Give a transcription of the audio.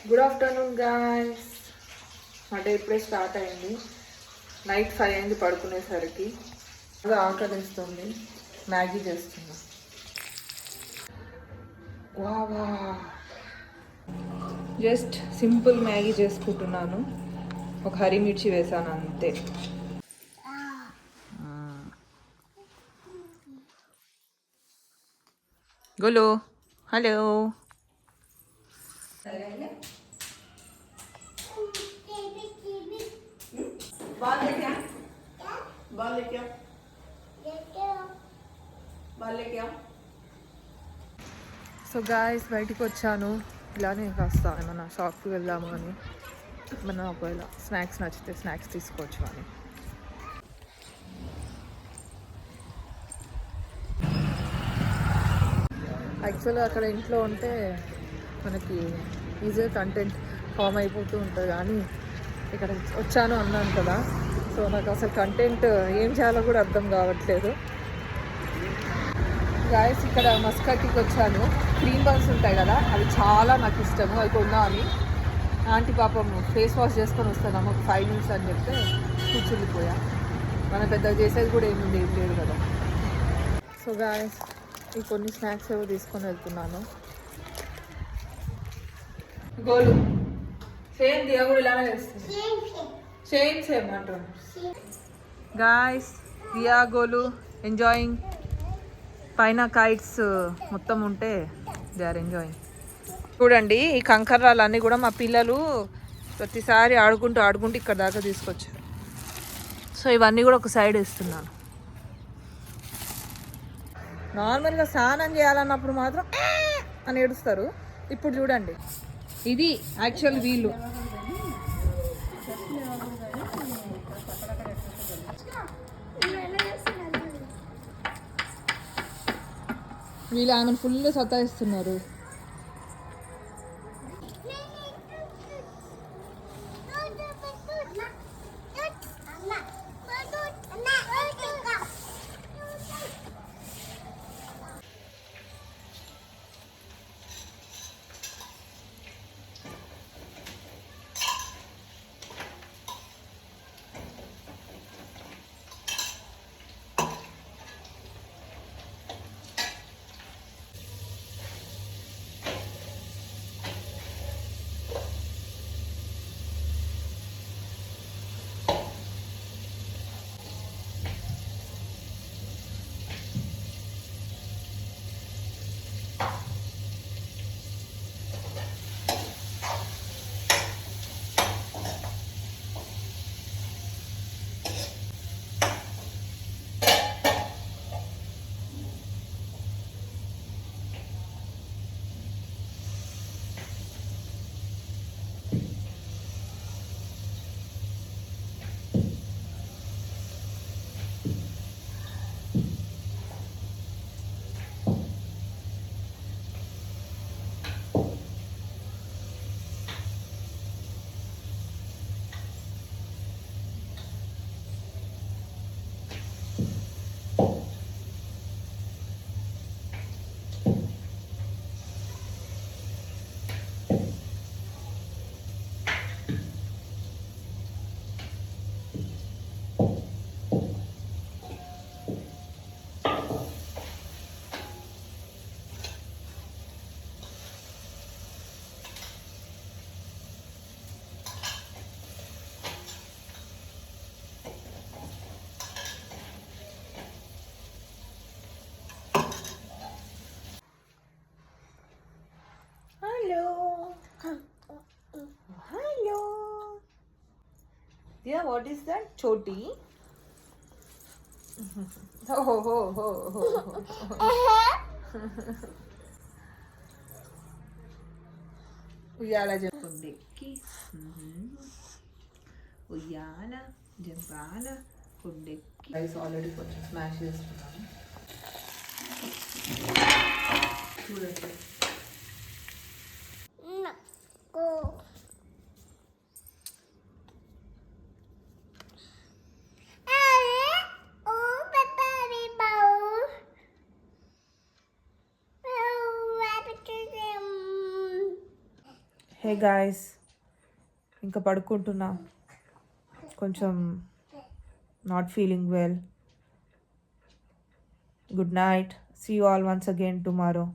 Good afternoon guys. మా day ఇప్పుడే start అయింది. నైట్ 5 అయింది పడుకునేసరికి. బాగా ఆకలిస్తుంది. మ్యాగీ చేస్తున్నా. వావా, జస్ట్ సింపుల్ మ్యాగీ చేసుకుంటున్నాను. ఒక హరి మిర్చి వేసాను అంతే. గోలు, హలో. సో గాయస్, బయటికి వచ్చాను. ఇలానే కాస్త ఏమన్నా షాప్కి వెళ్దాము అని. మనం ఒకవేళ స్నాక్స్ నచ్చితే స్నాక్స్ తీసుకోవచ్చు అని. యాక్చువల్గా అక్కడ ఇంట్లో ఉంటే మనకి ఈజీగా కంటెంట్ ఫామ్ అయిపోతూ ఉంటుంది, కానీ ఇక్కడ వచ్చాను అన్నాను కదా, సో నాకు అసలు కంటెంట్ ఏం చేయాలో కూడా అర్థం కావట్లేదు. గాయస్, ఇక్కడ మస్కట్కి వచ్చాను. క్రీమ్ బన్స్ ఉంటాయి కదా, అవి చాలా నాకు ఇష్టము. అవి కొన్నాను. ఆంటీ పాపం ఫేస్ వాష్ చేసుకొని వస్తాను ఒక 5 minutes అని చెప్తే కూర్చుండిపోయా. మనం పెద్దగా చేసేది కూడా ఏం లేదు కదా. సో గాయస్, ఈ కొన్ని స్నాక్స్ ఏవో తీసుకొని వెళ్తున్నాను. గోలు సేమ్ దియా కూడా ఇలానే చేస్తుంది. సేమ్ అంటాను. గాయస్, దియా గోలు ఎంజాయింగ్. పైన కైట్స్ మొత్తం ఉంటే దే ఆర్ ఎంజాయింగ్. చూడండి, ఈ కంకర్రాలన్నీ కూడా మా పిల్లలు ప్రతిసారి ఆడుకుంటూ ఇక్కడ దాకా తీసుకొచ్చారు. సో ఇవన్నీ కూడా ఒక సైడ్ వేస్తున్నాను. నార్మల్గా స్నానం చేయాలన్నప్పుడు మాత్రం అని ఏడుస్తారు. ఇప్పుడు చూడండి, ఇది యాక్చువల్ వీళ్ళు. వీళ్ళు ఆమెను full సతాయిస్తున్నారు. Yeah, what is that? Choti? ఉయ్యాల కొండెక్కి ఉయ్యాల జంపాల కొండెక్కి. రైస్ ఆల్రెడీ కొంచెం స్మాష్ చేస్తున్నాను. చూడండి, హే గాయస్, ఇంకా పడుకుంటున్నా, కొంచెం not feeling well. Good night, see you all once again tomorrow.